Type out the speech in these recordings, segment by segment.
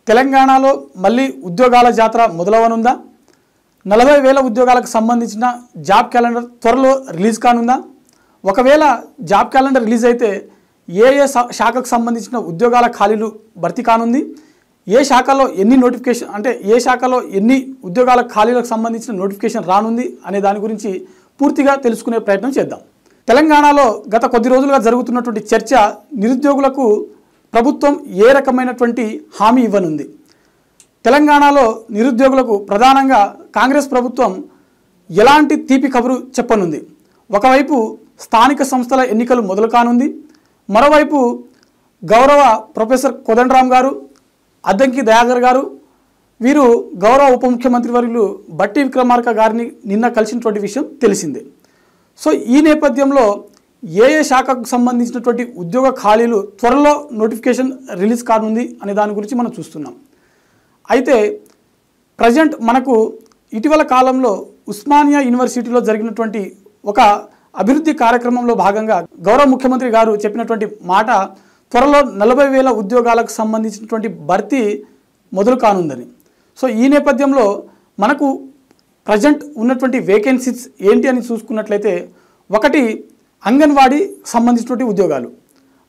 తెలంగాణలో మళ్ళీ ఉద్యోగాల జాతర మొదలవనుందా? 40,000 ఉద్యోగాలకు సంబంధించిన జాబ్ క్యాలెండర్ త్వరలో రిలీజ్ కానుందా? ఒకవేళ జాబ్ క్యాలెండర్ రిలీజ్ అయితే ఏ శాఖకు సంబంధించిన ఉద్యోగాల ఖాళీలు భర్తీ కానుంది? ఏ శాఖలో ఎన్ని నోటిఫికేషన్ అంటే ఏ శాఖలో ఎన్ని ఉద్యోగాల ఖాళీలకు సంబంధించిన నోటిఫికేషన్ రానుంది అనే దాని గురించి పూర్తిగా తెలుసుకునే ప్రయత్నం చేద్దాం. తెలంగాణలో గత కొద్ది రోజులుగా జరుగుతున్నటువంటి చర్చ నిరుద్యోగులకు ప్రభుత్వం ఏ రకమైనటువంటి హామీ ఇవ్వనుంది? తెలంగాణలో నిరుద్యోగులకు ప్రధానంగా కాంగ్రెస్ ప్రభుత్వం ఎలాంటి తీపి కబురు చెప్పనుంది? ఒకవైపు స్థానిక సంస్థల ఎన్నికలు మొదలు కానుంది, మరోవైపు గౌరవ ప్రొఫెసర్ కోదండరాం గారు, అద్దంకి దయాకర్ గారు వీరు గౌరవ ఉప ముఖ్యమంత్రి వర్యులు బట్టి విక్రమార్క గారిని నిన్న కలిసినటువంటి విషయం తెలిసిందే. సో ఈ నేపథ్యంలో ఏ శాఖకు సంబంధించినటువంటి ఉద్యోగ ఖాళీలు త్వరలో నోటిఫికేషన్ రిలీజ్ కానుంది అనే దాని గురించి మనం చూస్తున్నాం. అయితే ప్రజెంట్ మనకు ఇటీవల కాలంలో ఉస్మానియా యూనివర్సిటీలో జరిగినటువంటి ఒక అభివృద్ధి కార్యక్రమంలో భాగంగా గౌరవ ముఖ్యమంత్రి గారు చెప్పినటువంటి మాట త్వరలో 40,000 ఉద్యోగాలకు సంబంధించినటువంటి భర్తీ మొదలు కానుందని. సో ఈ నేపథ్యంలో మనకు ప్రజెంట్ ఉన్నటువంటి వేకెన్సీస్ ఏంటి అని చూసుకున్నట్లయితే, ఒకటి అంగన్వాడీ సంబంధించినటువంటి ఉద్యోగాలు.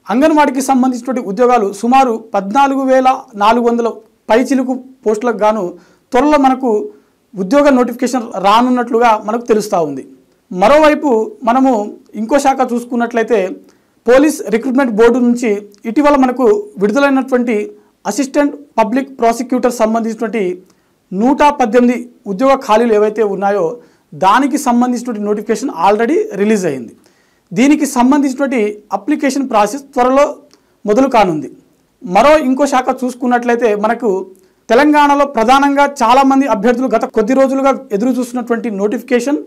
అంగన్వాడీకి సంబంధించినటువంటి ఉద్యోగాలు సుమారు 14,400 పైచిలుకు పోస్టులకు గాను త్వరలో మనకు ఉద్యోగ నోటిఫికేషన్ రానున్నట్లుగా మనకు తెలుస్తూ ఉంది. మరోవైపు మనము ఇంకో శాఖ చూసుకున్నట్లయితే పోలీస్ రిక్రూట్మెంట్ బోర్డు నుంచి ఇటీవల మనకు విడుదలైనటువంటి అసిస్టెంట్ పబ్లిక్ ప్రాసిక్యూటర్ సంబంధించినటువంటి 118 ఉద్యోగ ఖాళీలు ఏవైతే ఉన్నాయో దానికి సంబంధించినటువంటి నోటిఫికేషన్ ఆల్రెడీ రిలీజ్ అయింది. దీనికి సంబంధించినటువంటి అప్లికేషన్ ప్రాసెస్ త్వరలో మొదలు కానుంది. ఇంకో శాఖ చూసుకున్నట్లయితే మనకు తెలంగాణలో ప్రధానంగా చాలామంది అభ్యర్థులు గత కొద్ది రోజులుగా ఎదురు చూస్తున్నటువంటి నోటిఫికేషన్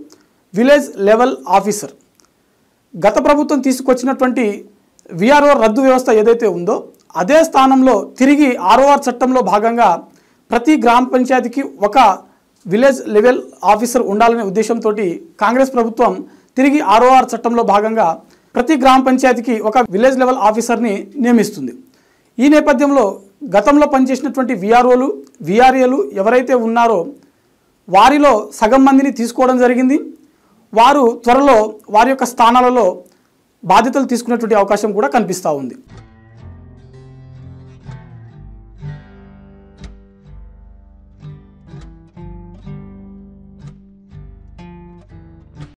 విలేజ్ లెవెల్ ఆఫీసర్. గత ప్రభుత్వం తీసుకొచ్చినటువంటి విఆర్ఓ రద్దు వ్యవస్థ ఏదైతే ఉందో అదే స్థానంలో తిరిగి ఆర్ఓఆర్ చట్టంలో భాగంగా ప్రతి గ్రామ పంచాయతీకి ఒక విలేజ్ లెవెల్ ఆఫీసర్ ఉండాలనే ఉద్దేశంతో కాంగ్రెస్ ప్రభుత్వం తిరిగి ఆర్ఓఆర్ చట్టంలో భాగంగా ప్రతి గ్రామ పంచాయతీకి ఒక విలేజ్ లెవెల్ ఆఫీసర్ని నియమిస్తుంది. ఈ నేపథ్యంలో గతంలో పనిచేసినటువంటి విఆర్ఓలు విఆర్ఏలు ఎవరైతే ఉన్నారో వారిలో సగం మందిని తీసుకోవడం జరిగింది. వారు త్వరలో వారి యొక్క స్థానాలలో బాధ్యతలు తీసుకునేటువంటి అవకాశం కూడా కనిపిస్తూ ఉంది.